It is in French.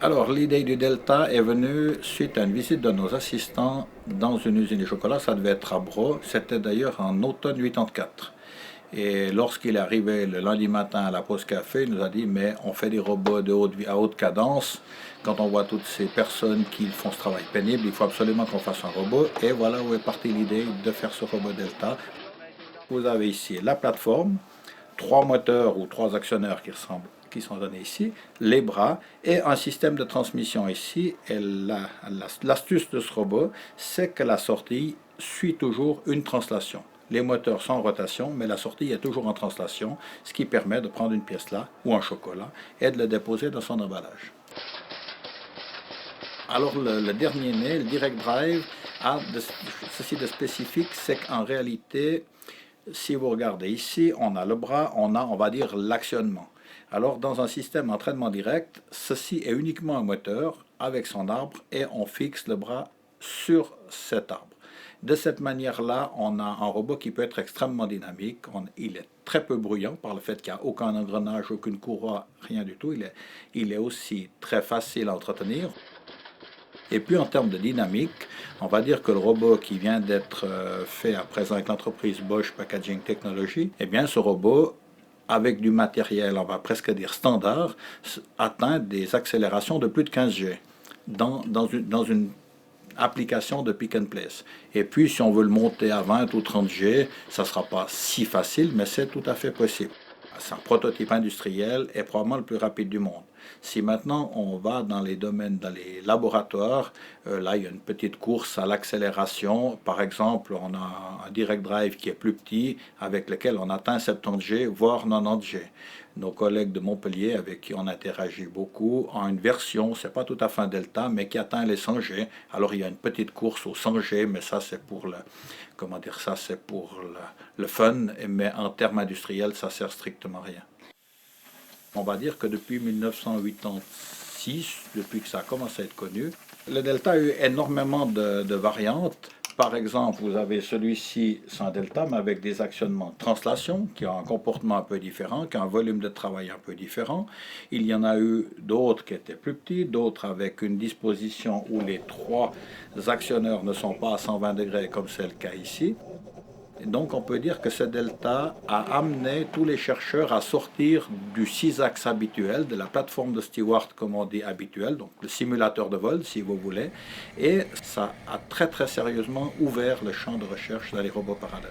Alors, l'idée du Delta est venue suite à une visite de nos assistants dans une usine de chocolat. Ça devait être à Bro. C'était d'ailleurs en automne 84. Et lorsqu'il est arrivé le lundi matin à la pause café, il nous a dit, mais on fait des robots à haute cadence. Quand on voit toutes ces personnes qui font ce travail pénible, il faut absolument qu'on fasse un robot. Et voilà où est partie l'idée de faire ce robot Delta. Vous avez ici la plateforme, trois moteurs ou trois actionneurs qui sont donnés ici, les bras et un système de transmission ici. Et l'astuce de ce robot, c'est que la sortie suit toujours une translation. Les moteurs sont en rotation, mais la sortie est toujours en translation, ce qui permet de prendre une pièce là, ou un chocolat, et de le déposer dans son emballage. Alors le dernier né, le Direct Drive, ceci de spécifique, c'est qu'en réalité, si vous regardez ici, on a le bras, on va dire, l'actionnement. Alors, dans un système d'entraînement direct, ceci est uniquement un moteur avec son arbre et on fixe le bras sur cet arbre. De cette manière-là, on a un robot qui peut être extrêmement dynamique. Il est très peu bruyant par le fait qu'il n'y a aucun engrenage, aucune courroie, rien du tout. Il est aussi très facile à entretenir. Et puis en termes de dynamique, on va dire que le robot qui vient d'être fait à présent avec l'entreprise Bosch Packaging Technology, eh bien ce robot, avec du matériel, on va presque dire standard, atteint des accélérations de plus de 15 G dans une application de pick and place. Et puis si on veut le monter à 20 ou 30 G, ça ne sera pas si facile, mais c'est tout à fait possible. C'est un prototype industriel et probablement le plus rapide du monde. Si maintenant on va dans les domaines, dans les laboratoires, là il y a une petite course à l'accélération. Par exemple, on a un direct drive qui est plus petit, avec lequel on atteint 70G, voire 90G. Nos collègues de Montpellier, avec qui on interagit beaucoup, ont une version, c'est pas tout à fait un Delta, mais qui atteint les 100G. Alors il y a une petite course aux 100G, mais ça c'est pour le fun, mais en termes industriels, ça sert strictement à rien. On va dire que depuis 1986, depuis que ça a commencé à être connu, le Delta a eu énormément de variantes. Par exemple, vous avez celui-ci, c'est un Delta, mais avec des actionnements de translation, qui ont un comportement un peu différent, qui a un volume de travail un peu différent. Il y en a eu d'autres qui étaient plus petits, d'autres avec une disposition où les trois actionneurs ne sont pas à 120 degrés, comme c'est le cas ici. Donc on peut dire que ce delta a amené tous les chercheurs à sortir du 6-axes habituel, de la plateforme de Stewart comme on dit habituelle, donc le simulateur de vol si vous voulez, et ça a très très sérieusement ouvert le champ de recherche dans les robots parallèles.